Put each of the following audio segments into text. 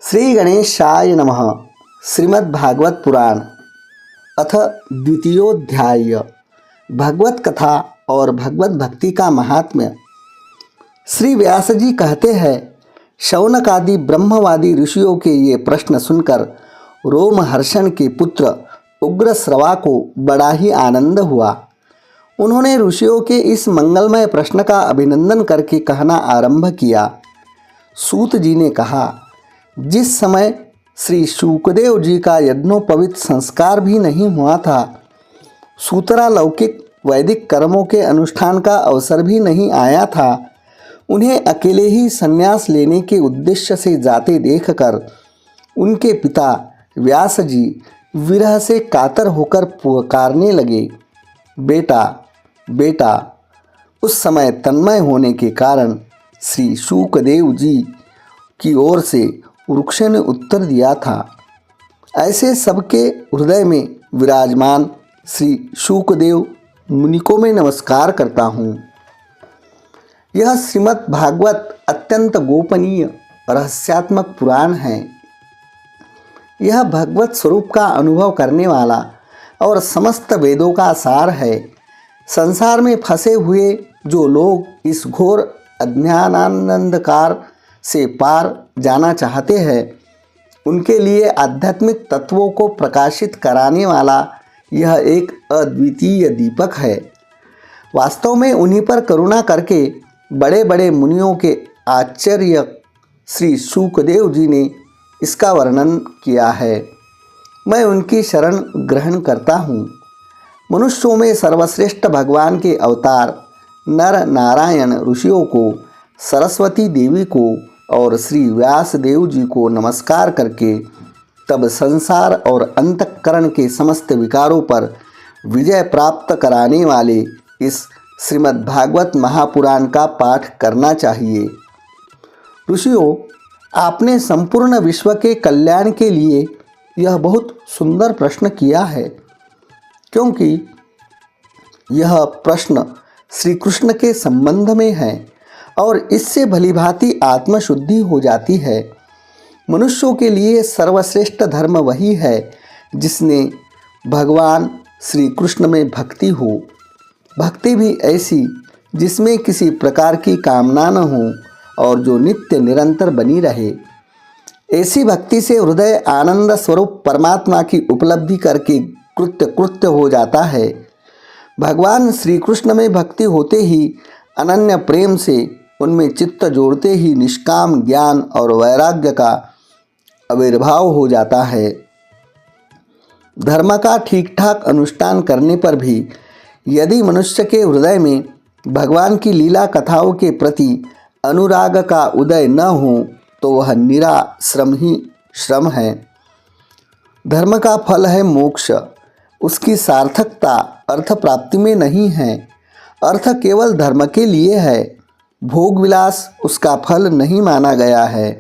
श्री गणेशाय नमः। श्रीमद्भागवत पुराण अथ द्वितीयोध्याय भगवत कथा और भगवत भक्ति का महात्म्य। श्री व्यास जी कहते हैं, शौनक आदि ब्रह्मवादी ऋषियों के ये प्रश्न सुनकर रोमहर्षण के पुत्र उग्रश्रवा को बड़ा ही आनंद हुआ। उन्होंने ऋषियों के इस मंगलमय प्रश्न का अभिनंदन करके कहना आरंभ किया। सूत जी ने कहा, जिस समय श्री शुकदेव जी का यज्ञोपवीत संस्कार भी नहीं हुआ था, सूतरा लौकिक वैदिक कर्मों के अनुष्ठान का अवसर भी नहीं आया था, उन्हें अकेले ही संन्यास लेने के उद्देश्य से जाते देखकर उनके पिता व्यास जी विरह से कातर होकर पुकारने लगे, बेटा बेटा। उस समय तन्मय होने के कारण श्री शुकदेव जी की ओर से वृक्ष ने उत्तर दिया था। ऐसे सबके हृदय में विराजमान श्री शुकदेव मुनि को मैं नमस्कार करता हूँ। यह श्रीमद् भागवत अत्यंत गोपनीय रहस्यात्मक पुराण है। यह भगवत स्वरूप का अनुभव करने वाला और समस्त वेदों का सार है। संसार में फंसे हुए जो लोग इस घोर अज्ञानांधकार से पार जाना चाहते हैं, उनके लिए आध्यात्मिक तत्वों को प्रकाशित कराने वाला यह एक अद्वितीय दीपक है। वास्तव में उन्हीं पर करुणा करके बड़े बड़े मुनियों के आचार्य श्री शुकदेव जी ने इसका वर्णन किया है। मैं उनकी शरण ग्रहण करता हूँ। मनुष्यों में सर्वश्रेष्ठ भगवान के अवतार नर नारायण ऋषियों को, सरस्वती देवी को और श्री व्यास देव जी को नमस्कार करके तब संसार और अंतःकरण के समस्त विकारों पर विजय प्राप्त कराने वाले इस श्रीमद्भागवत महापुराण का पाठ करना चाहिए। ऋषियों, आपने संपूर्ण विश्व के कल्याण के लिए यह बहुत सुंदर प्रश्न किया है, क्योंकि यह प्रश्न श्री कृष्ण के संबंध में है और इससे भलीभांति आत्मशुद्धि हो जाती है। मनुष्यों के लिए सर्वश्रेष्ठ धर्म वही है जिसने भगवान श्री कृष्ण में भक्ति हो। भक्ति भी ऐसी जिसमें किसी प्रकार की कामना न हो और जो नित्य निरंतर बनी रहे। ऐसी भक्ति से हृदय आनंद स्वरूप परमात्मा की उपलब्धि करके कृत्य हो जाता है। भगवान श्री कृष्ण में भक्ति होते ही अनन्य प्रेम से उनमें चित्त जोड़ते ही निष्काम ज्ञान और वैराग्य का आविर्भाव हो जाता है। धर्म का ठीक ठाक अनुष्ठान करने पर भी यदि मनुष्य के हृदय में भगवान की लीला कथाओं के प्रति अनुराग का उदय न हो तो वह निरा श्रम ही श्रम है। धर्म का फल है मोक्ष। उसकी सार्थकता अर्थ प्राप्ति में नहीं है। अर्थ केवल धर्म के लिए है। भोग विलास उसका फल नहीं माना गया है।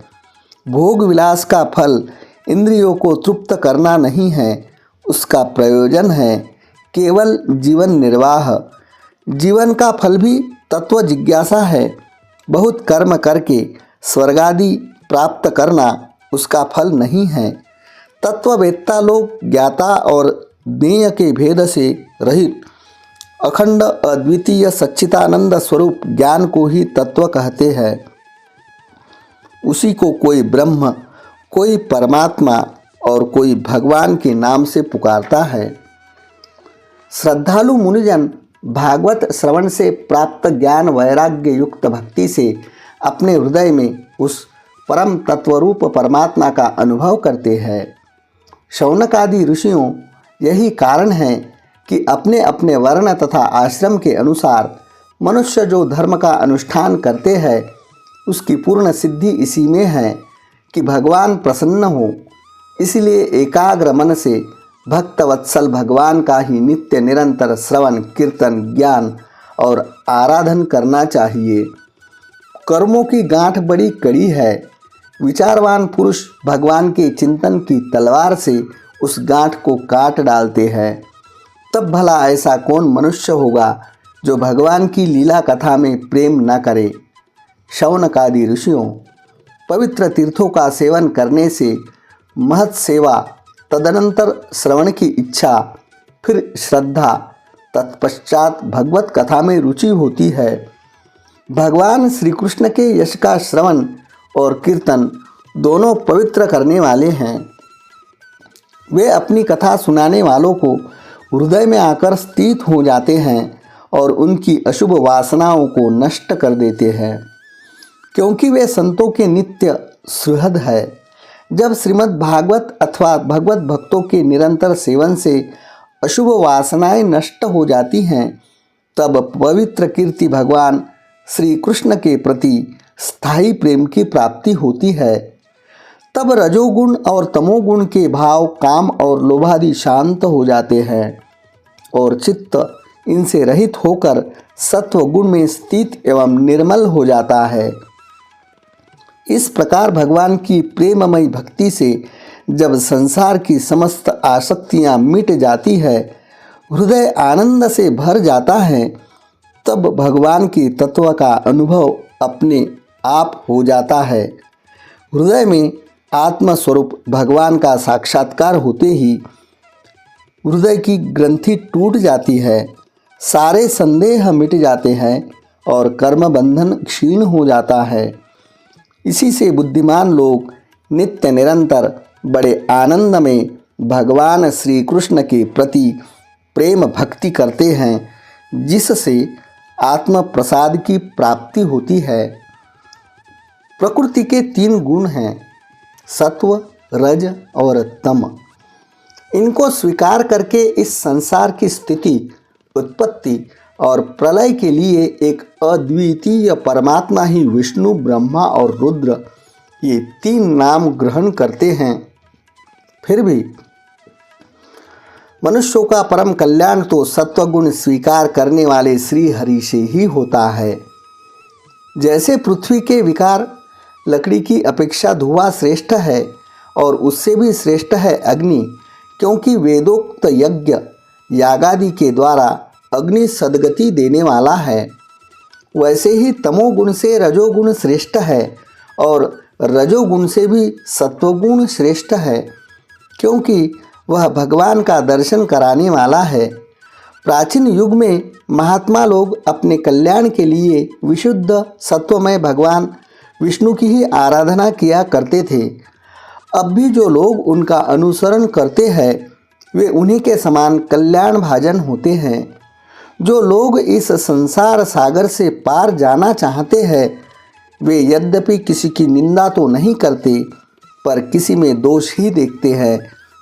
भोग विलास का फल इंद्रियों को तृप्त करना नहीं है। उसका प्रयोजन है केवल जीवन निर्वाह। जीवन का फल भी तत्व जिज्ञासा है। बहुत कर्म करके स्वर्गादि प्राप्त करना उसका फल नहीं है। तत्ववेत्ता लोग ज्ञाता और ज्ञेय के भेद से रहित अखंड अद्वितीय सच्चिदानंद स्वरूप ज्ञान को ही तत्व कहते हैं। उसी को कोई ब्रह्म, कोई परमात्मा और कोई भगवान के नाम से पुकारता है। श्रद्धालु मुनिजन भागवत श्रवण से प्राप्त ज्ञान वैराग्य युक्त भक्ति से अपने हृदय में उस परम तत्वरूप परमात्मा का अनुभव करते हैं। शौनक आदि ऋषियों, यही कारण है कि अपने अपने वर्ण तथा आश्रम के अनुसार मनुष्य जो धर्म का अनुष्ठान करते हैं, उसकी पूर्ण सिद्धि इसी में है कि भगवान प्रसन्न हो। इसलिए एकाग्र मन से भक्तवत्सल भगवान का ही नित्य निरंतर श्रवण कीर्तन ज्ञान और आराधन करना चाहिए। कर्मों की गांठ बड़ी कड़ी है। विचारवान पुरुष भगवान के चिंतन की तलवार से उस गांठ को काट डालते हैं। तब भला ऐसा कौन मनुष्य होगा जो भगवान की लीला कथा में प्रेम न करे। शौनक आदि ऋषियों, पवित्र तीर्थों का सेवन करने से महत सेवा, तदनंतर श्रवण की इच्छा, फिर श्रद्धा, तत्पश्चात भगवत कथा में रुचि होती है। भगवान श्री कृष्ण के यश का श्रवण और कीर्तन दोनों पवित्र करने वाले हैं। वे अपनी कथा सुनाने वालों को हृदय में आकर स्थित हो जाते हैं और उनकी अशुभ वासनाओं को नष्ट कर देते हैं, क्योंकि वे संतों के नित्य सुहृद है। जब श्रीमद् भागवत अथवा भगवत भक्तों के निरंतर सेवन से अशुभ वासनाएं नष्ट हो जाती हैं, तब पवित्र कीर्ति भगवान श्री कृष्ण के प्रति स्थायी प्रेम की प्राप्ति होती है। तब रजोगुण और तमोगुण के भाव, काम और लोभादि शांत हो जाते हैं और चित्त इनसे रहित होकर सत्व गुण में स्थित एवं निर्मल हो जाता है। इस प्रकार भगवान की प्रेममयी भक्ति से जब संसार की समस्त आसक्तियां मिट जाती है, हृदय आनंद से भर जाता है, तब भगवान के तत्व का अनुभव अपने आप हो जाता है। हृदय में आत्मस्वरूप भगवान का साक्षात्कार होते ही हृदय की ग्रंथि टूट जाती है, सारे संदेह मिट जाते हैं और कर्म बंधन क्षीण हो जाता है। इसी से बुद्धिमान लोग नित्य निरंतर बड़े आनंद में भगवान श्री कृष्ण के प्रति प्रेम भक्ति करते हैं, जिससे आत्म प्रसाद की प्राप्ति होती है। प्रकृति के 3 गुण हैं, सत्व, रज और तम। इनको स्वीकार करके इस संसार की स्थिति, उत्पत्ति और प्रलय के लिए एक अद्वितीय परमात्मा ही विष्णु, ब्रह्मा और रुद्र, ये 3 नाम ग्रहण करते हैं। फिर भी मनुष्यों का परम कल्याण तो सत्वगुण स्वीकार करने वाले श्री हरि से ही होता है। जैसे पृथ्वी के विकार लकड़ी की अपेक्षा धुआं श्रेष्ठ है और उससे भी श्रेष्ठ है अग्नि, क्योंकि वेदोक्त यज्ञ यागादि के द्वारा अग्नि सद्गति देने वाला है, वैसे ही तमोगुण से रजोगुण श्रेष्ठ है और रजोगुण से भी सत्वगुण श्रेष्ठ है, क्योंकि वह भगवान का दर्शन कराने वाला है। प्राचीन युग में महात्मा लोग अपने कल्याण के लिए विशुद्ध सत्वमय भगवान विष्णु की ही आराधना किया करते थे। अब भी जो लोग उनका अनुसरण करते हैं, वे उन्हीं के समान कल्याण भाजन होते हैं। जो लोग इस संसार सागर से पार जाना चाहते हैं, वे यद्यपि किसी की निंदा तो नहीं करते, पर किसी में दोष ही देखते हैं,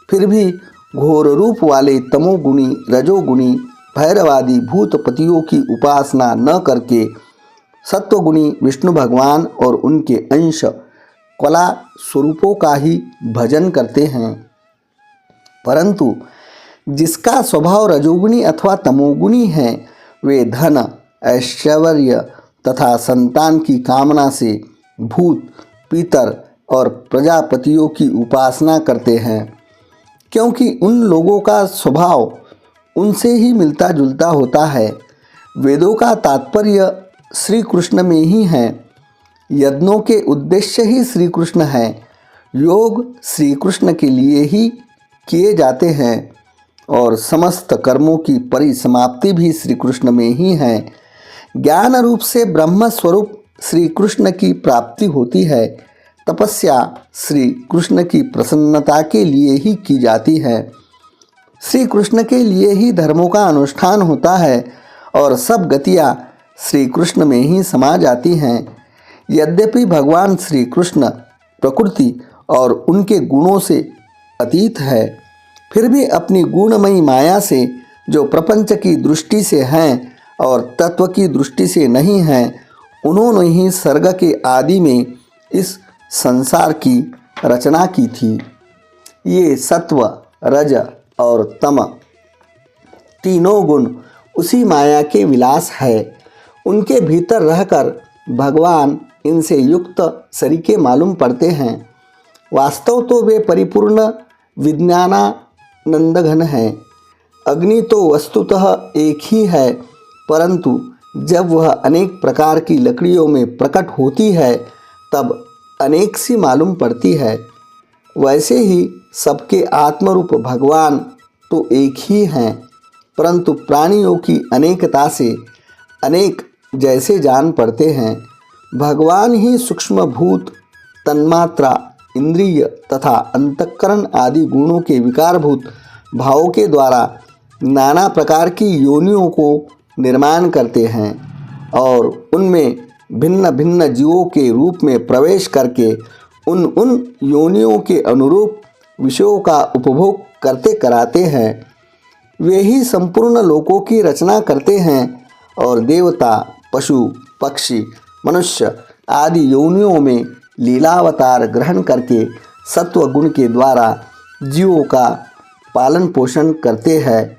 फिर भी घोर रूप वाले तमोगुणी, रजोगुणी, भैरवादी भूतपतियों की उपासना न करके सत्वगुणी विष्णु भगवान और उनके अंश कला स्वरूपों का ही भजन करते हैं। परंतु जिसका स्वभाव रजोगुणी अथवा तमोगुणी है, वे धन, ऐश्वर्य तथा संतान की कामना से भूत, पितर और प्रजापतियों की उपासना करते हैं, क्योंकि उन लोगों का स्वभाव उनसे ही मिलता जुलता होता है। वेदों का तात्पर्य श्री कृष्ण में ही है, यज्ञों के उद्देश्य ही श्री कृष्ण है, योग श्री कृष्ण के लिए ही किए जाते हैं और समस्त कर्मों की परिसमाप्ति भी श्री कृष्ण में ही है। ज्ञान रूप से ब्रह्म स्वरूप श्री कृष्ण की प्राप्ति होती है। तपस्या श्री कृष्ण की प्रसन्नता के लिए ही की जाती है। श्री कृष्ण के लिए ही धर्मों का अनुष्ठान होता है और सब गतियाँ श्री कृष्ण में ही समा जाती हैं। यद्यपि भगवान श्री कृष्ण प्रकृति और उनके गुणों से अतीत है, फिर भी अपनी गुणमयी माया से जो प्रपंच की दृष्टि से हैं और तत्व की दृष्टि से नहीं हैं, उन्होंने ही सर्ग के आदि में इस संसार की रचना की थी। ये सत्व, रज और तम तीनों गुण उसी माया के विलास है। उनके भीतर रहकर भगवान इनसे युक्त सरीके मालूम पड़ते हैं। वास्तव तो वे परिपूर्ण विज्ञानानंदघन हैं। अग्नि तो वस्तुतः एक ही है, परंतु जब वह अनेक प्रकार की लकड़ियों में प्रकट होती है, तब अनेक सी मालूम पड़ती है, वैसे ही सबके आत्मरूप भगवान तो एक ही हैं, परंतु प्राणियों की अनेकता से अनेक जैसे जान पड़ते हैं। भगवान ही सूक्ष्म भूत, तन्मात्रा, इंद्रिय तथा अंतःकरण आदि गुणों के विकारभूत भावों के द्वारा नाना प्रकार की योनियों को निर्माण करते हैं और उनमें भिन्न भिन्न जीवों के रूप में प्रवेश करके उन योनियों के अनुरूप विषयों का उपभोग करते कराते हैं। वे ही संपूर्ण लोकों की रचना करते हैं और देवता, पशु, पक्षी, मनुष्य आदि योनियों में लीलावतार ग्रहण करके सत्व गुण के द्वारा जीवों का पालन पोषण करते हैं